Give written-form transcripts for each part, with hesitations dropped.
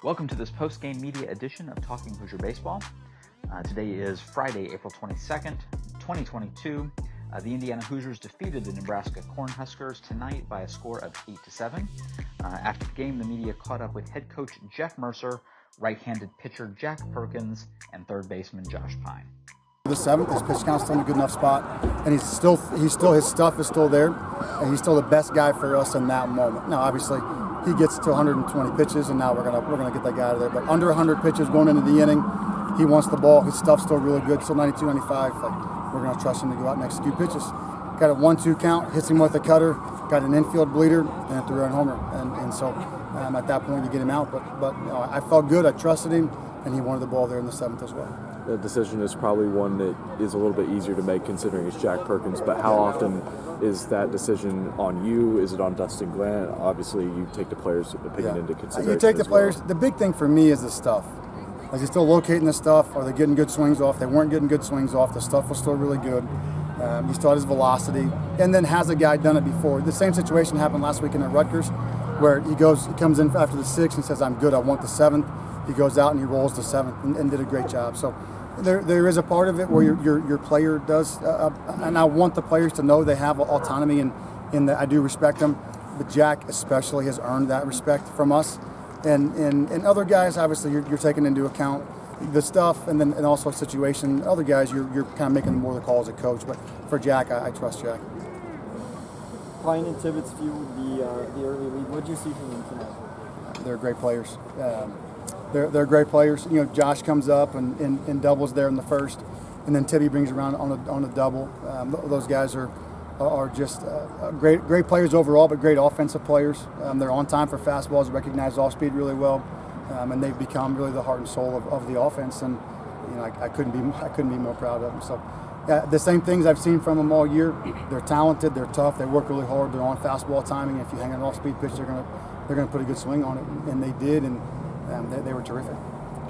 Welcome to this post-game media edition of Talking Hoosier Baseball. Today is Friday, April 22nd, 2022. The Indiana Hoosiers defeated the Nebraska Cornhuskers tonight by a score of 8-7. After the game, the media caught up with head coach Jeff Mercer, right-handed pitcher Jack Perkins, and third baseman Josh Pyne. The seventh, his pitch count's still in a good enough spot, and his stuff is still there, and he's still the best guy for us in that moment. Now, obviously, he gets to 120 pitches, and now we're gonna get that guy out of there. But under 100 pitches going into the inning, he wants the ball. His stuff's still really good, still 92, 95. We're gonna trust him to go out and execute pitches. Got a 1-2 count, hits him with a cutter, got an infield bleeder, and a three-run homer. And so at that point, you get him out. But I felt good. I trusted him, and he wanted the ball there in the seventh as well. The decision is probably one that is a little bit easier to make considering it's Jack Perkins, but how often is that decision on you? Is it on Dustin Glenn? Obviously, you take the player's opinion into consideration. You take the players. The big thing for me is the stuff. Is he still locating the stuff? Are they getting good swings off? They weren't getting good swings off. The stuff was still really good. He still had his velocity. And then has a guy done it before? The same situation happened last weekend at Rutgers, where he comes in after the sixth and says, "I'm good. I want the seventh." He goes out and he rolls the seventh and did a great job. So there is a part of it where your player does, and I want the players to know they have autonomy, and that I do respect them. But Jack especially has earned that respect from us, and other guys obviously you're taking into account the stuff, and also a situation. Other guys you're kind of making more of the calls as a coach. But for Jack, I trust Jack. Pyne and Tibbetts fueled the early lead. What did you see from them tonight? They're great players. They're great players. You know, Josh comes up and doubles there in the first, and then Tibby brings around on a double. Those guys are just great players overall, but great offensive players. They're on time for fastballs, recognize off speed really well, and they've become really the heart and soul of the offense. And you know, I couldn't be more proud of them. So. The same things I've seen from them all year. They're talented, they're tough, they work really hard. They're on fastball timing. If you hang an off-speed pitch, they're gonna put a good swing on it, and they did, and they were terrific.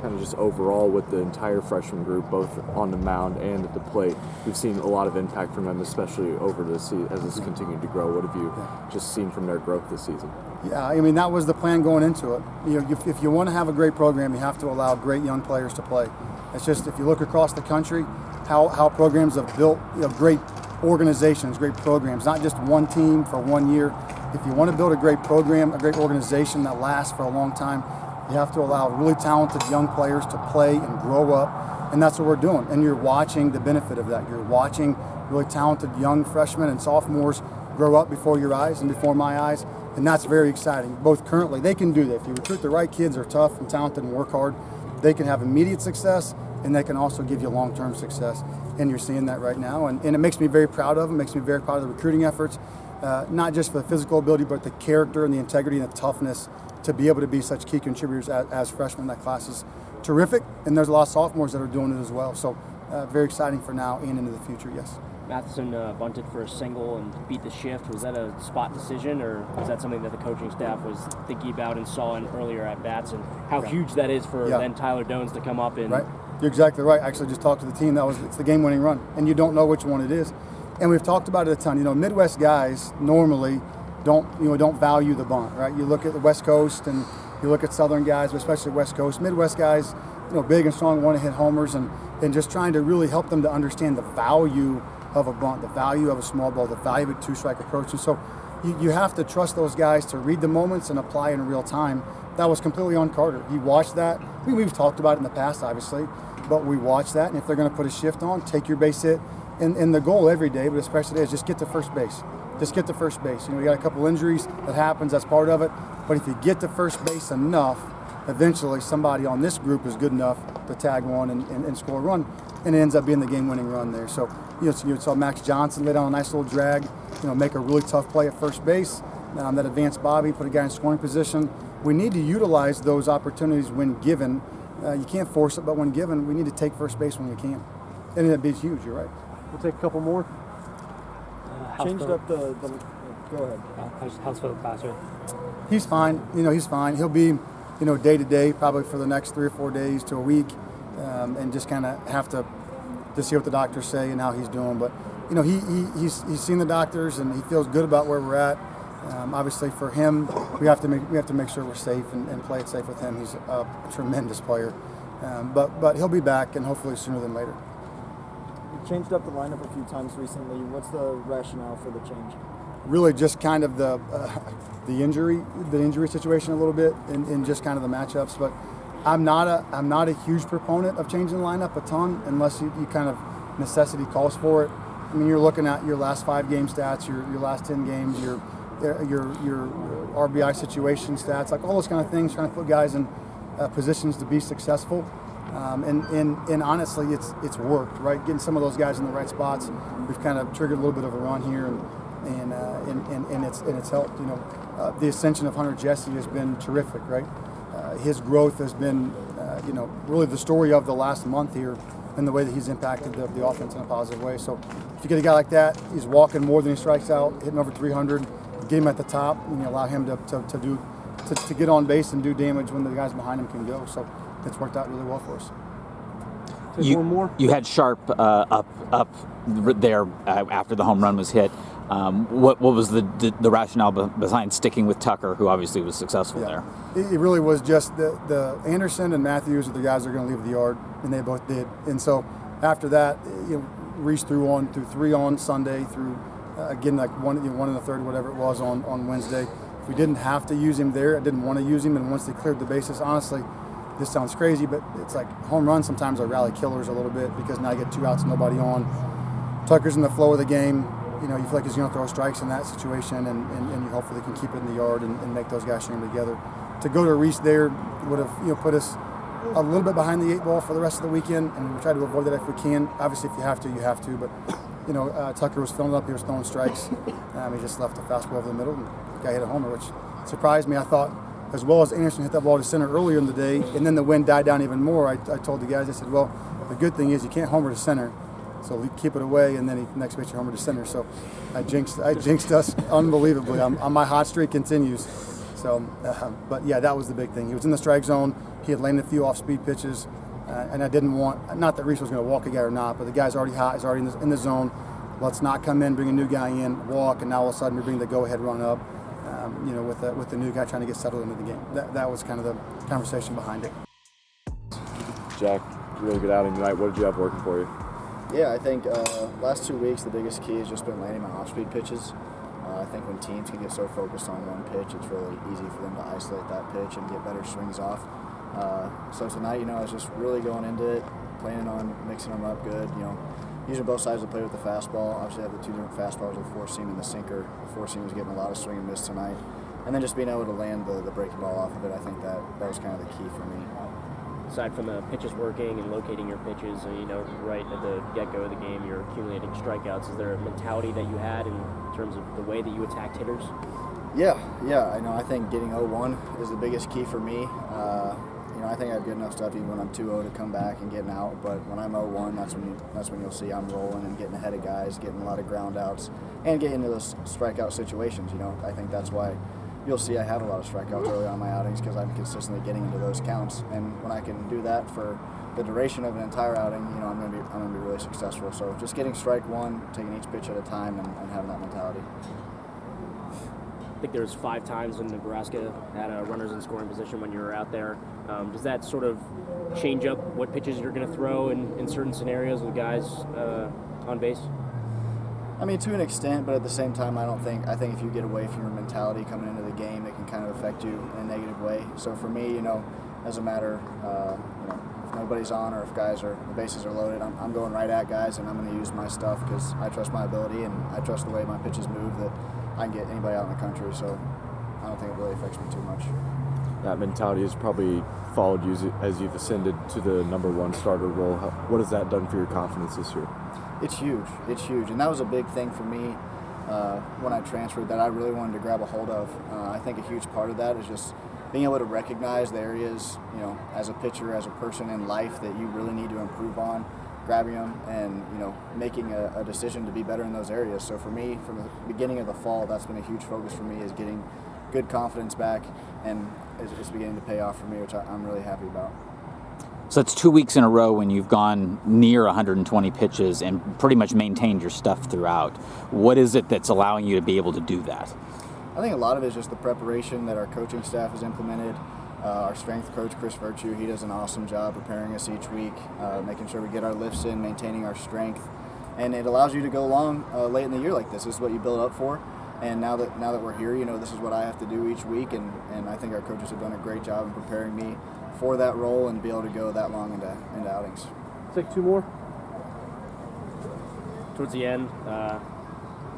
Kind of just overall with the entire freshman group, both on the mound and at the plate, we've seen a lot of impact from them, especially over the season as it's continued to grow. What have you just seen from their growth this season? Yeah, I mean that was the plan going into it. You know, if you want to have a great program, you have to allow great young players to play. It's just if you look across the country, how programs have built, great organizations, great programs, not just one team for 1 year. If you want to build a great program, a great organization that lasts for a long time, you have to allow really talented young players to play and grow up, and that's what we're doing. And you're watching the benefit of that. You're watching really talented young freshmen and sophomores grow up before your eyes and before my eyes, and that's very exciting. Both currently, they can do that. If you recruit the right kids, are tough and talented and work hard, they can have immediate success, and they can also give you long-term success. And you're seeing that right now. And it makes me very proud of them, makes me very proud of the recruiting efforts, not just for the physical ability, but the character and the integrity and the toughness to be able to be such key contributors as freshmen. That class is terrific, and there's a lot of sophomores that are doing it as well. So very exciting for now and into the future, yes. Matheson bunted for a single and beat the shift. Was that a spot decision, or was that something that the coaching staff was thinking about and saw in earlier at-bats, and how huge that is for then Tyler Dones to come up and... Right. You're exactly right. I actually just talked to the team. It's the game-winning run, and you don't know which one it is. And we've talked about it a ton. You know, Midwest guys normally don't value the bunt, right? You look at the West Coast and you look at Southern guys, especially West Coast. Midwest guys, big and strong, want to hit homers, and just trying to really help them to understand the value of a bunt, the value of a small ball, the value of a two-strike approach. And so you have to trust those guys to read the moments and apply in real time. That was completely on Carter. He watched that. We've talked about it in the past, obviously, but we watched that. And if they're going to put a shift on, take your base hit. And the goal every day, but especially today, is just get to first base. Just get to first base. We got a couple injuries. That happens. That's part of it. But if you get to first base enough, eventually somebody on this group is good enough to tag one and score a run. And it ends up being the game-winning run there. So you saw Max Johnson lay down a nice little drag, make a really tough play at first base. That advanced Bobby, put a guy in scoring position. We need to utilize those opportunities when given. You can't force it, but when given, we need to take first base when we can. And it'd be huge, you're right. We'll take a couple more. Changed up the go ahead. How's Philip Basser? He's fine. He's fine. He'll be, day to day, probably for the next 3 or 4 days to a week, and just kind of have to just see what the doctors say and how he's doing. But he's seen the doctors and he feels good about where we're at. Obviously, for him, we have to make sure we're safe and play it safe with him. He's a tremendous player, but he'll be back, and hopefully sooner than later. You changed up the lineup a few times recently. What's the rationale for the change? Really, just kind of the injury situation a little bit, and just kind of the matchups. But I'm not a huge proponent of changing the lineup a ton unless you kind of necessity calls for it. I mean, you're looking at your last 5 game stats, your last 10 games, your RBI situation stats, like all those kind of things, trying to put guys in positions to be successful. And honestly, it's worked, right? Getting some of those guys in the right spots, we've kind of triggered a little bit of a run here, and it's helped. You know, the ascension of Hunter Jesse has been terrific, right? His growth has been, really the story of the last month here, and the way that he's impacted the offense in a positive way. So if you get a guy like that, he's walking more than he strikes out, hitting over 300, get him at the top, and you allow him to get on base and do damage when the guys behind him can go. So it's worked out really well for us. You had Sharp up there after the home run was hit. What was the rationale behind sticking with Tucker, who obviously was successful there? It really was just the Anderson and Matthews are the guys that are going to leave the yard, and they both did. And so after that, Reese threw 3 on Sunday, through again like one in the third, whatever it was on Wednesday. If we didn't have to use him there, I didn't want to use him. And once they cleared the bases, honestly, this sounds crazy, but it's like home runs sometimes are rally killers a little bit, because now you get 2 outs and nobody on. Tucker's in the flow of the game. You feel like he's going to throw strikes in that situation, and you hopefully can keep it in the yard and make those guys string together. To go to Reese there would have put us a little bit behind the 8 ball for the rest of the weekend, and we try to avoid that if we can. Obviously, if you have to, you have to. But Tucker was filling up. He was throwing strikes. He just left a fastball over the middle, and the guy hit a homer, which surprised me. I thought, as well as Anderson hit that ball to center earlier in the day, and then the wind died down even more, I told the guys, I said, well, the good thing is you can't homer to center, so we keep it away, and then he next pitch homer to center. So I jinxed us unbelievably. My hot streak continues. So, but yeah, that was the big thing. He was in the strike zone. He had landed a few off-speed pitches, and I didn't want, not that Reese was going to walk a guy or not, but the guy's already hot. He's already in the zone. Let's not come in, bring a new guy in, walk, and now all of a sudden we bring the go-ahead run up. With the new guy trying to get settled into the game. That was kind of the conversation behind it. Jack, really good outing tonight. What did you have working for you? Yeah, I think last 2 weeks the biggest key has just been landing my off-speed pitches. I think when teams can get so focused on one pitch, it's really easy for them to isolate that pitch and get better swings off. So tonight, I was just really going into it, planning on mixing them up good. Using both sides of the plate with the fastball. Obviously, I have the 2 different fastballs, the 4-seam and the sinker. The 4-seam was getting a lot of swing and miss tonight. And then just being able to land the breaking ball off of it, I think that was kind of the key for me. Aside from the pitches working and locating your pitches, right at the get-go of the game, you're accumulating strikeouts. Is there a mentality that you had in terms of the way that you attacked hitters? Yeah. I think getting 0-1 is the biggest key for me. I think I have good enough stuff even when I'm 2-0 to come back and getting out. But when I'm 0-1, that's when you'll see I'm rolling and getting ahead of guys, getting a lot of ground outs, and getting into those strikeout situations. I think that's why you'll see I have a lot of strikeouts early on in my outings, because I'm consistently getting into those counts. And when I can do that for the duration of an entire outing, I'm going to be really successful. So just getting strike one, taking each pitch at a time, and having that mentality. I think there was 5 times when Nebraska had runners in scoring position when you were out there. Does that sort of change up what pitches you're going to throw in certain scenarios with guys on base? I mean, to an extent, but at the same time, I think if you get away from your mentality coming into the game, it can kind of affect you in a negative way. So for me, as a matter, if nobody's on or if the bases are loaded, I'm going right at guys, and I'm going to use my stuff because I trust my ability and I trust the way my pitches move, that I can get anybody out in the country. So I don't think it really affects me too much. That mentality has probably followed you as you've ascended to the number 1 starter role. What has that done for your confidence this year? It's huge, and that was a big thing for me when I transferred that I really wanted to grab a hold of. I think a huge part of that is just being able to recognize the areas, as a pitcher, as a person in life that you really need to improve on, grabbing them and, making a decision to be better in those areas. So for me, from the beginning of the fall, that's been a huge focus for me, is getting good confidence back, and it's beginning to pay off for me, which I'm really happy about. So it's 2 weeks in a row when you've gone near 120 pitches and pretty much maintained your stuff throughout. What is it that's allowing you to be able to do that? I think a lot of it is just the preparation that our coaching staff has implemented. Our strength coach, Chris Virtue, he does an awesome job preparing us each week, making sure we get our lifts in, maintaining our strength. And it allows you to go long late in the year like this. This is what you build up for. And now that we're here, this is what I have to do each week. And I think our coaches have done a great job in preparing me for that role and be able to go that long into outings. Take two more. Towards the end,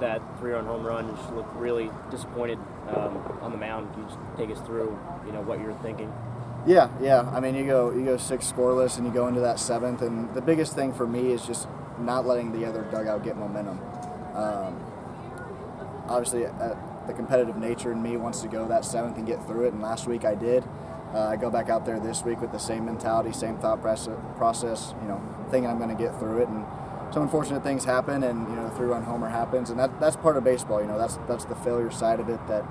that 3-run home run, you just looked really disappointed on the mound. Can you just take us through, what you're thinking? Yeah. I mean, you go 6 scoreless and you go into that 7th, and the biggest thing for me is just not letting the other dugout get momentum. Obviously, the competitive nature in me wants to go that 7th and get through it, and last week I did. I go back out there this week with the same mentality, same thought process, thinking I'm going to get through it, and some unfortunate things happen, and the 3-run homer happens, and that's part of baseball. That's the failure side of it that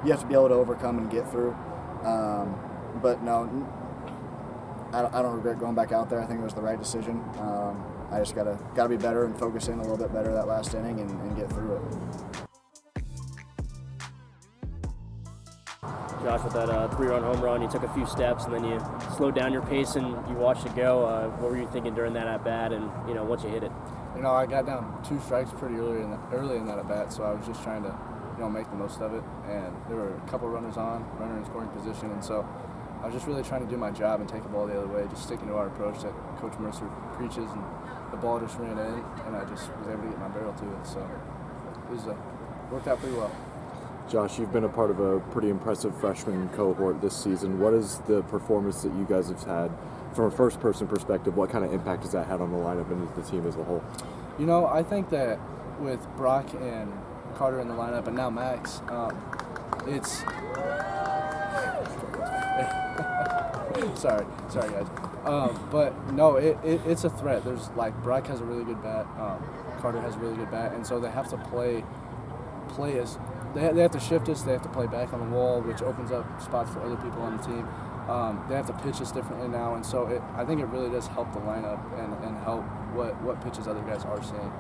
you have to be able to overcome and get through. But no, I don't regret going back out there. I think it was the right decision. I just gotta be better and focus in a little bit better that last inning and get through it. Josh, with that 3-run home run, you took a few steps and then you slowed down your pace and you watched it go. What were you thinking during that at bat, and once you hit it? I got down 2 strikes pretty early in that at bat, so I was just trying to make the most of it. And there were a couple runners runner in scoring position, and so I was just really trying to do my job and take the ball the other way, just sticking to our approach that Coach Mercer preaches, and the ball just ran in, and I just was able to get my barrel to it. So it was worked out pretty well. Josh, you've been a part of a pretty impressive freshman cohort this season. What is the performance that you guys have had from a first-person perspective? What kind of impact has that had on the lineup and the team as a whole? I think that with Brock and Carter in the lineup, and now Max, it's sorry guys, but no, it's a threat. There's Brock has a really good bat, Carter has a really good bat, and so they have to play as they have to shift us. They have to play back on the wall, which opens up spots for other people on the team. They have to pitch us differently now, and so I think it really does help the lineup and help what pitches other guys are seeing.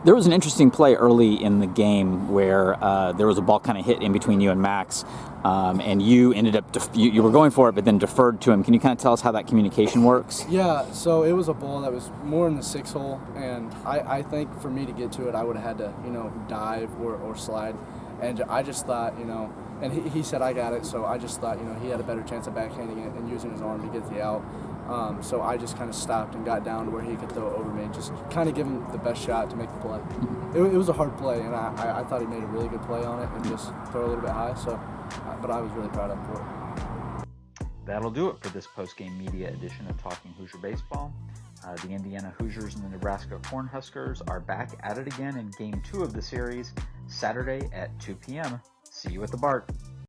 There was an interesting play early in the game where there was a ball kind of hit in between you and Max, and you ended up you were going for it, but then deferred to him. Can you kind of tell us how that communication works? Yeah, so it was a ball that was more in the 6 hole, and I think for me to get to it, I would have had to dive or slide, and I just thought and he said I got it, so I just thought he had a better chance of backhanding it and using his arm to get the out. So I just kind of stopped and got down where he could throw it over me, just kind of give him the best shot to make the play. It was a hard play, and I thought he made a really good play on it and just throw a little bit high. So, but I was really proud of him for it. That'll do it for this post-game media edition of Talking Hoosier Baseball. The Indiana Hoosiers and the Nebraska Cornhuskers are back at it again in Game 2 of the series, Saturday at 2 p.m. See you at the BART.